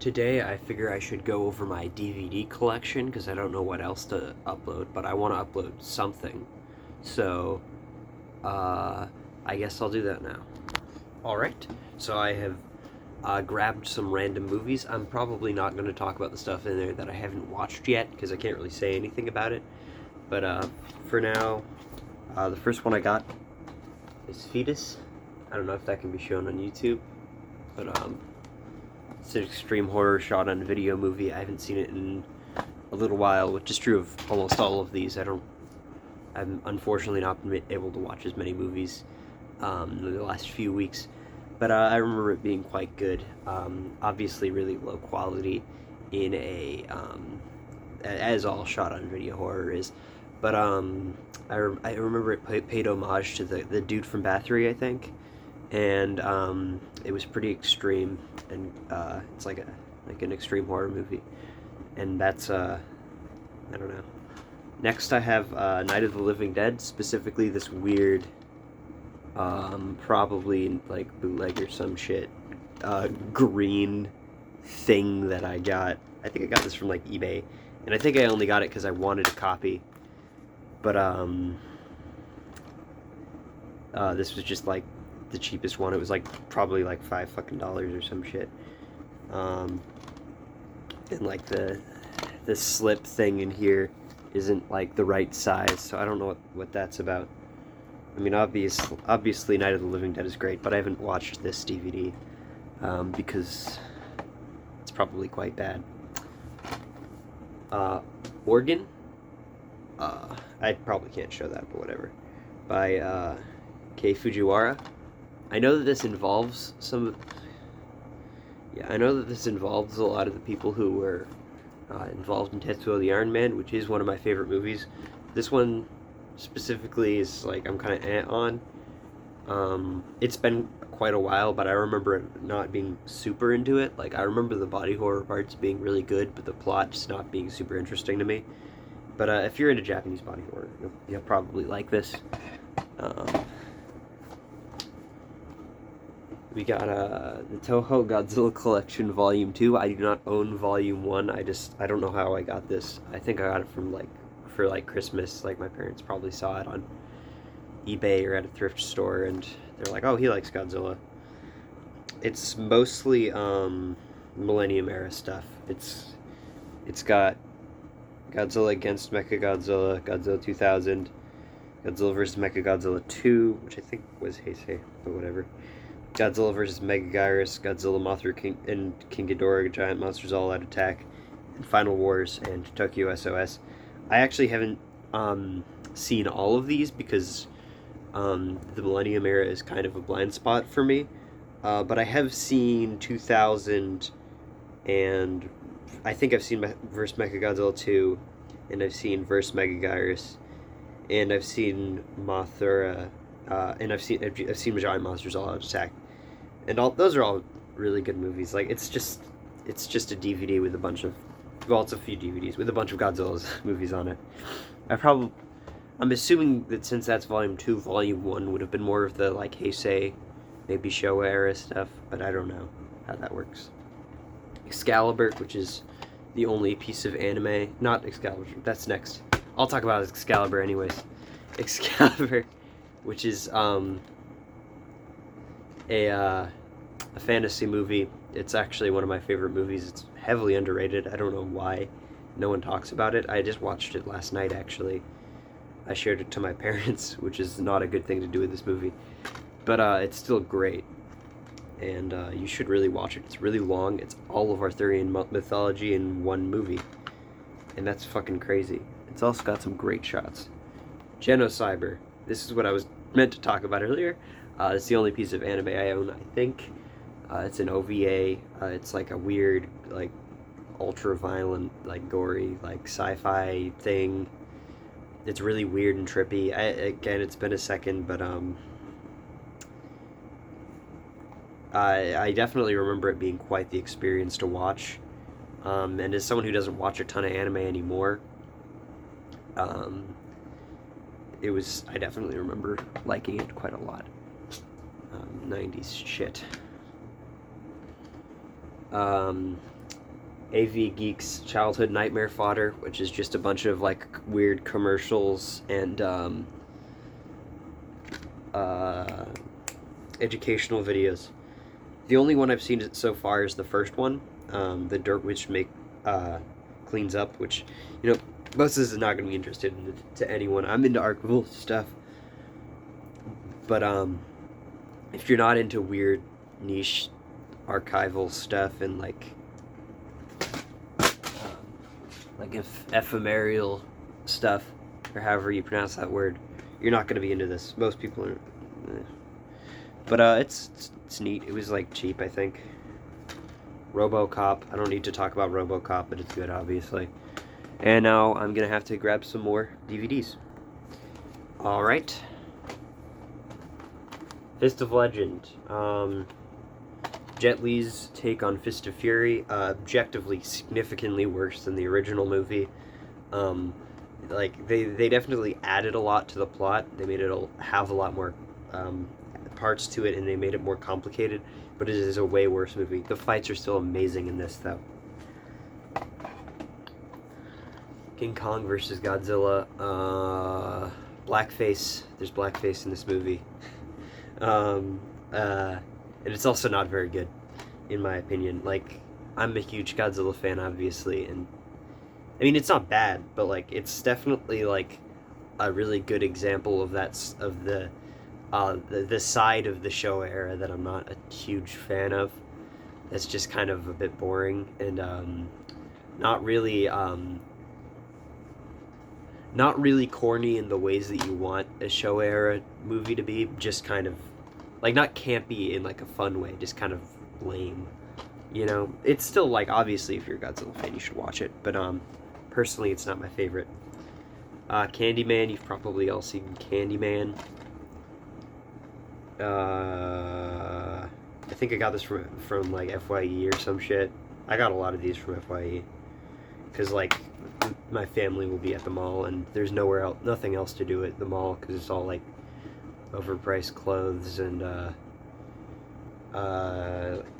Today I figure I should go over my DVD collection because I don't know what else to upload, but I want to upload something. So, uh, I guess I'll do that now. Alright, so I have grabbed some random movies. I'm probably not going to talk about the stuff in there that I haven't watched yet because I can't really say anything about it. But for now, the first one I got is Fetus. I don't know if that can be shown on YouTube, but it's an extreme horror shot on video movie. I haven't seen it in a little while, which is true of almost all of these. I've unfortunately not been able to watch as many movies in the last few weeks, but I remember it being quite good. Obviously, really low quality in as all shot on video horror is. But I remember it paid homage to the dude from Bathory, I think, and it was pretty extreme, and it's like an extreme horror movie, and that's I don't know. Next, I have Night of the Living Dead, specifically this weird, probably like bootleg or some shit, green thing that I got. I think I got this from like eBay, and I think I only got it because I wanted a copy. But this was just like the cheapest one. It was like probably like $5 or some shit. And like the slip thing in here isn't like the right size, so I don't know what that's about. I mean, obviously Night of the Living Dead is great, but I haven't watched this DVD because it's probably quite bad. Organ. I probably can't show that, but whatever. By Kei Fujiwara. I know that this involves I know that this involves a lot of the people who were involved in Tetsuo the Iron Man, which is one of my favorite movies. This one specifically is like I'm kind of on. It's been quite a while, but I remember it not being super into it. Like I remember the body horror parts being really good, but the plot just not being super interesting to me. But if you're into Japanese body horror, you'll probably like this. We got the Toho Godzilla Collection Volume 2. I do not own Volume 1. I don't know how I got this. I think I got it from for Christmas. Like my parents probably saw it on eBay or at a thrift store, and they're like, "Oh, he likes Godzilla." It's mostly Millennium era stuff. It's got Godzilla against Mechagodzilla, Godzilla 2000, Godzilla vs. Mechagodzilla 2, which I think was Heisei, but whatever. Godzilla vs. Megaguirus, Godzilla, Mothra, and King Ghidorah, Giant Monsters All Out Attack, and Final Wars, and Tokyo SOS. I actually haven't seen all of these because the Millennium era is kind of a blind spot for me. But I have seen 2000, and I think I've seen vs. Mechagodzilla 2, and I've seen vs. Megaguirus, and I've seen Mothra, and I've seen Giant Monsters All Out Attack, and those are all really good movies. Like it's just a DVD with a bunch of, well, it's a few DVDs with a bunch of Godzilla's movies on it. I'm assuming that since that's Volume 2, Volume 1 would have been more of the like Heisei, maybe Showa era stuff, but I don't know how that works. Excalibur, which is the only piece of anime, not Excalibur, that's next. I'll talk about Excalibur anyways. Excalibur, which is a fantasy movie. It's actually one of my favorite movies. It's heavily underrated. I don't know why no one talks about it. I just watched it last night, actually. I shared it to my parents, which is not a good thing to do with this movie. But it's still great. And you should really watch it. It's really long. It's all of Arthurian mythology in one movie. And that's fucking crazy. It's also got some great shots. Genocyber. This is what I was meant to talk about earlier. It's the only piece of anime I own, I think. It's an OVA. It's like a weird, like, ultra-violent, like, gory, like, sci-fi thing. It's really weird and trippy. Again, it's been a second, but I definitely remember it being quite the experience to watch. And as someone who doesn't watch a ton of anime anymore, I definitely remember liking it quite a lot. 90s shit. AV Geek's Childhood Nightmare Fodder, which is just a bunch of like weird commercials and educational videos. The only one I've seen so far is the first one, the Dirt Witch cleans up, which, you know, most of this is not going to be interested to anyone. I'm into archival stuff, but if you're not into weird niche archival stuff and like ephemeral stuff, or however you pronounce that word, you're not going to be into this. Most people are. But it's neat. It was like cheap, I think. RoboCop. I don't need to talk about RoboCop, but it's good, obviously. And now I'm gonna have to grab some more DVDs. All right. Fist of Legend. Jet Li's take on Fist of Fury. Objectively, significantly worse than the original movie. Like they definitely added a lot to the plot. They made it have a lot more parts to it, and they made it more complicated, but it is a way worse movie. The fights are still amazing in this, though. King Kong versus Godzilla. Blackface. There's blackface in this movie. And it's also not very good, in my opinion. Like, I'm a huge Godzilla fan, obviously, and I mean, it's not bad, but like, it's definitely like a really good example of the side of the Showa era that I'm not a huge fan of. It's just kind of a bit boring and not really corny in the ways that you want a Showa era movie to be. Just kind of like not campy in like a fun way, just kind of lame. You know, it's still like, obviously if you're a Godzilla fan you should watch it, but personally it's not my favorite. Candyman, you've probably all seen Candyman. I think I got this from like FYE or some shit. I got a lot of these from FYE because like my family will be at the mall and there's nothing else to do at the mall because it's all like overpriced clothes and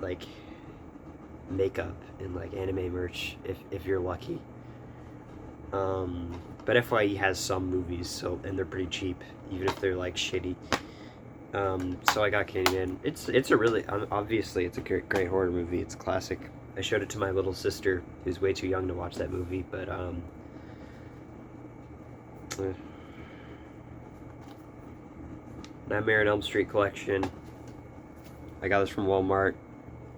like makeup and like anime merch if you're lucky. But FYE has some movies, and they're pretty cheap even if they're like shitty. So I got Candyman. It's a really, obviously it's a great horror movie. It's a classic. I showed it to my little sister, who's way too young to watch that movie, but Nightmare on Elm Street collection. I got this from Walmart.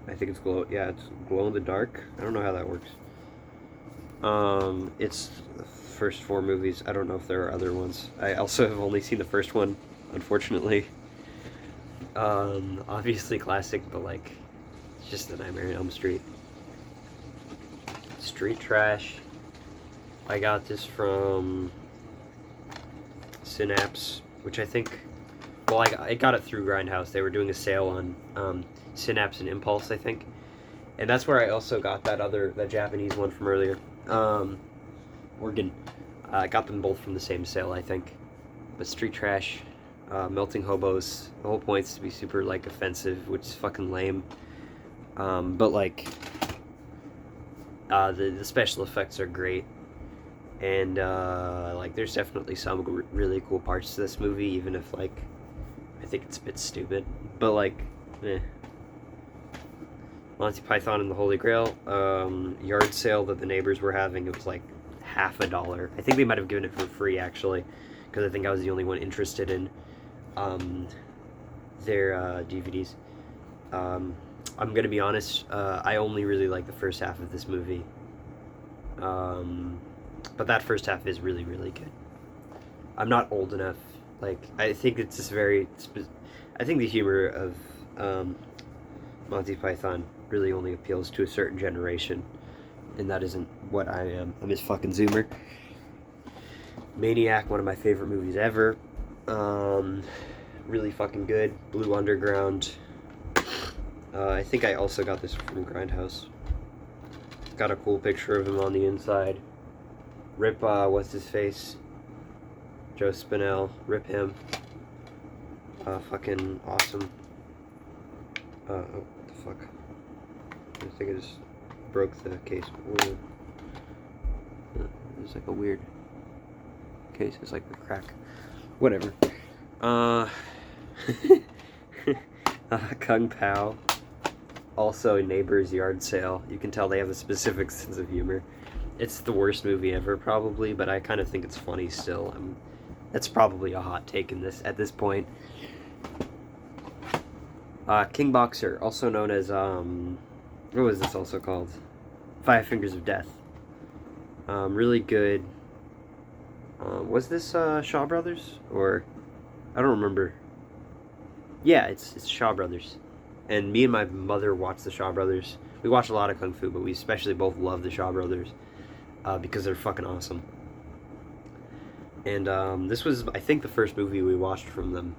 I think it's it's glow in the dark. I don't know how that works. It's the first 4 movies. I don't know if there are other ones. I also have only seen the first one, unfortunately. Obviously classic, but like, it's just the Nightmare on Elm Street. Street Trash. I got this from Synapse, which I think, well, I got it through Grindhouse. They were doing a sale on Synapse and Impulse, I think. And that's where I also got that Japanese one from earlier. Organ. I got them both from the same sale, I think. But Street Trash. Melting Hobos. The whole point's to be super like offensive, which is fucking lame. But like the special effects are great, and like there's definitely some really cool parts to this movie, even if like I think it's a bit stupid. But like, Monty Python and the Holy Grail, yard sale that the neighbors were having. It was like $50. I think they might have given it for free actually, because I think I was the only one interested in their DVDs. I'm gonna be honest, I only really like the first half of this movie, but that first half is really, really good. I'm not old enough, like, I think it's just I think the humor of Monty Python really only appeals to a certain generation, and that isn't what I am. I'm just fucking Zoomer. Maniac, one of my favorite movies ever. Really fucking good. Blue Underground. I think I also got this from Grindhouse. Got a cool picture of him on the inside. Rip, what's his face? Joe Spinell. Rip him. Fucking awesome. What the fuck? I think I just broke the case. Whoa. There's like a weird case. It's like a crack. Whatever. Kung Pao. Also, Neighbor's Yard Sale. You can tell they have a specific sense of humor. It's the worst movie ever, probably, but I kind of think it's funny still. That's probably a hot take in this at this point. King Boxer, also known as what was this also called? Five Fingers of Death. Really good. Was this Shaw Brothers, or I don't remember. Yeah, it's Shaw Brothers, and me and my mother watched the Shaw Brothers. We watch a lot of kung fu, but we especially both love the Shaw Brothers because they're fucking awesome. And this was, I think, the first movie we watched from them,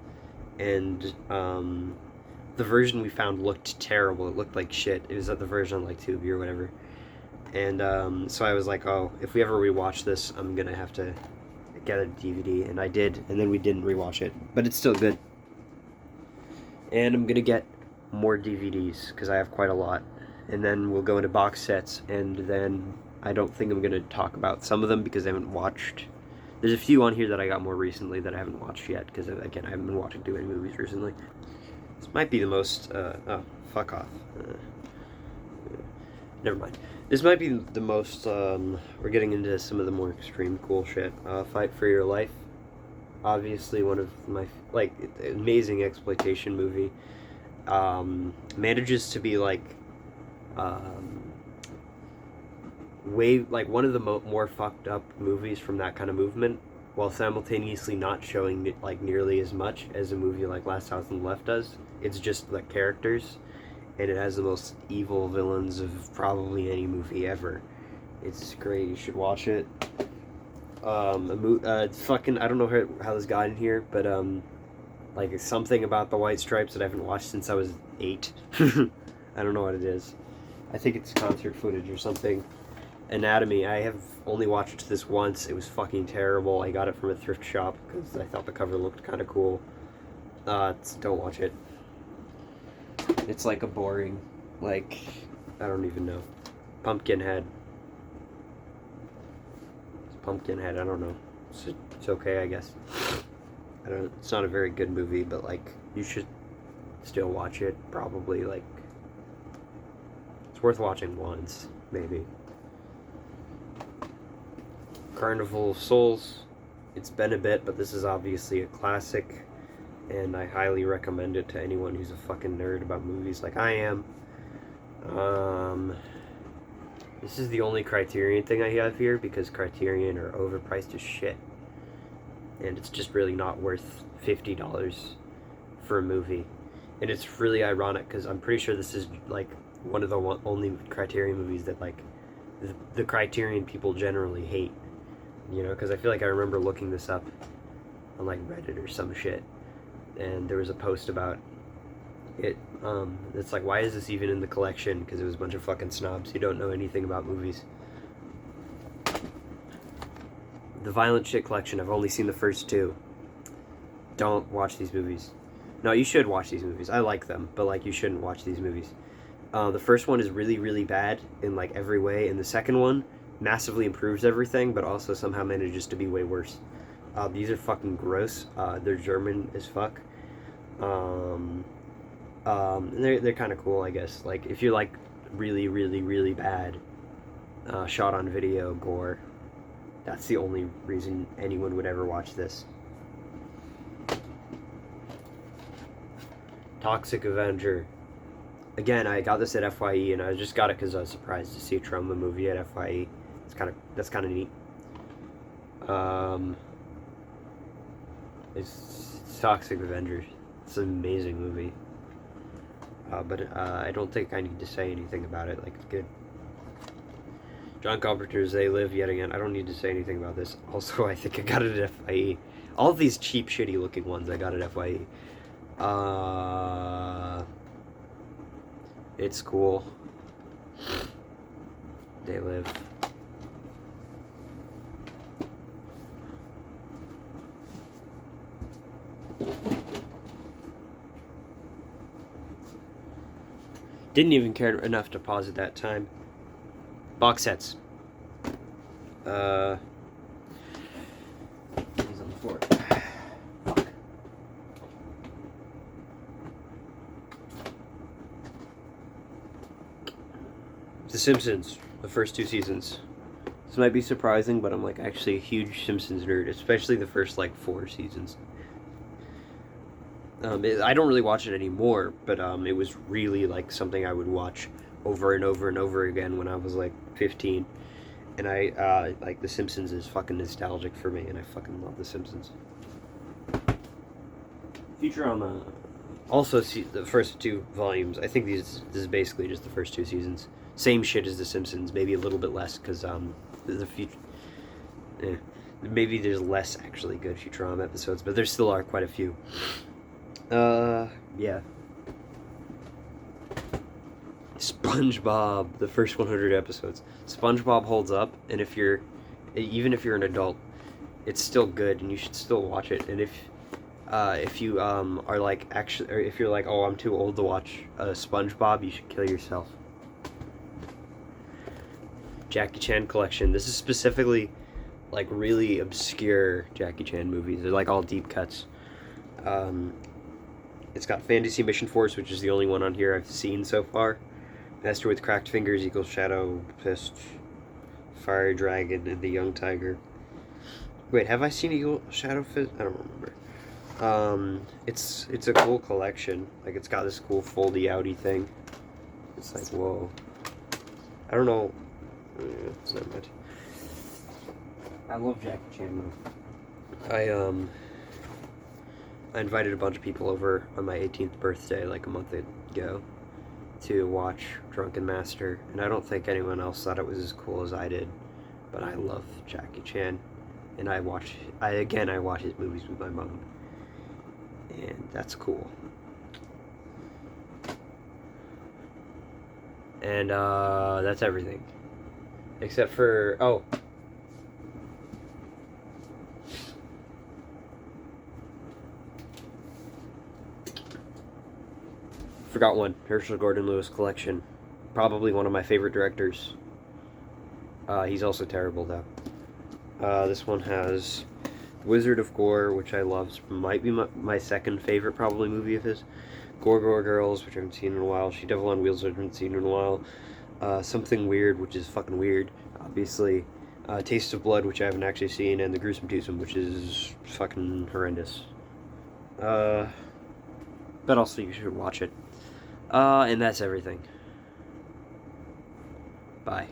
and the version we found looked terrible. It looked like shit. It was the version on like Tubi or whatever. And so I was like, oh, if we ever rewatch this, I'm gonna have to get a DVD, and I did, and then we didn't rewatch it, but it's still good. And I'm gonna get more DVDs because I have quite a lot, and then we'll go into box sets, and then I don't think I'm gonna talk about some of them because I haven't watched. There's a few on here that I got more recently that I haven't watched yet because, again, I haven't been watching too many movies recently. This might be the most oh, fuck off. Never mind. This might be the most, we're getting into some of the more extreme cool shit. Fight for Your Life. Obviously one of my, like, amazing exploitation movie. Manages to be, like, way, like, one of the more fucked up movies from that kind of movement, while simultaneously not showing, like, nearly as much as a movie like Last House on the Left does. It's just the characters. And it has the most evil villains of probably any movie ever. It's great. You should watch it. Fucking, I don't know how this got in here, but like something about the White Stripes that I haven't watched since I was 8. I don't know what it is. I think it's concert footage or something. Anatomy. I have only watched this once. It was fucking terrible. I got it from a thrift shop because I thought the cover looked kind of cool. Don't watch it. It's like a boring, like, I don't even know. Pumpkinhead. It's Pumpkinhead, I don't know. It's okay, I guess. It's not a very good movie, but, like, you should still watch it, probably, like, it's worth watching once, maybe. Carnival of Souls. It's been a bit, but this is obviously a classic. And I highly recommend it to anyone who's a fucking nerd about movies like I am. This is the only Criterion thing I have here because Criterion are overpriced as shit. And it's just really not worth $50 for a movie. And it's really ironic because I'm pretty sure this is like one of the only Criterion movies that like the Criterion people generally hate. You know, because I feel like I remember looking this up on like Reddit or some shit. And there was a post about it. It's like, why is this even in the collection? Because it was a bunch of fucking snobs who don't know anything about movies. The Violent Shit Collection, I've only seen the first 2. Don't watch these movies. No, you should watch these movies. I like them, but like you shouldn't watch these movies. The first one is really, really bad in like every way, and the second one massively improves everything, but also somehow manages to be way worse. These are fucking gross. They're German as fuck. They're kind of cool, I guess. Like, if you like really, really, really bad shot on video gore, that's the only reason anyone would ever watch this. Toxic Avenger. Again, I got this at FYE, and I just got it because I was surprised to see a Troma movie at FYE. That's kind of neat. It's Toxic Avenger. It's an amazing movie. But I don't think I need to say anything about it. Like, it's good. John Carpenter's They Live yet again. I don't need to say anything about this. Also, I think I got it at FYE. All of these cheap, shitty looking ones I got at FYE. It's cool. They Live. Didn't even care enough to pause at that time. Box sets. He's on the floor. Fuck. The Simpsons, the first 2 seasons. This might be surprising, but I'm like actually a huge Simpsons nerd, especially the first like 4 seasons. I don't really watch it anymore, but it was really like something I would watch over and over and over again when I was like 15. And I like The Simpsons is fucking nostalgic for me, and I fucking love The Simpsons. Futurama. Also, see the first 2 volumes. I think this is basically just the first 2 seasons. Same shit as The Simpsons, maybe a little bit less because the future. Maybe there's less actually good Futurama episodes, but there still are quite a few. Yeah. SpongeBob, the first 100 episodes. SpongeBob holds up, and even if you're an adult, it's still good, and you should still watch it. And if you are like actually, or if you're like, oh, I'm too old to watch SpongeBob, you should kill yourself. Jackie Chan collection. This is specifically like really obscure Jackie Chan movies. They're like all deep cuts. It's got Fantasy Mission Force, which is the only one on here I've seen so far. Master with Cracked Fingers, Eagle Shadow Fist, Fire Dragon, and the Young Tiger. Wait, have I seen Eagle Shadow Fist? I don't remember. It's a cool collection. Like, it's got this cool foldy outy thing. It's like, whoa. I don't know. It's not much. I love Jackie Chan though. I invited a bunch of people over on my 18th birthday like a month ago to watch Drunken Master, and I don't think anyone else thought it was as cool as I did, but I love Jackie Chan, and I watch his movies with my mom, and that's cool. And that's everything, except for forgot one. Herschel Gordon Lewis collection. Probably one of my favorite directors. He's also terrible, though. This one has Wizard of Gore, which I love. Might be my second favorite, probably, movie of his. Gore Girls, which I haven't seen in a while. She Devil on Wheels, which I haven't seen in a while. Something Weird, which is fucking weird, obviously. Taste of Blood, which I haven't actually seen. And The Gruesome Twosome, which is fucking horrendous. But also, you should watch it. And that's everything. Bye.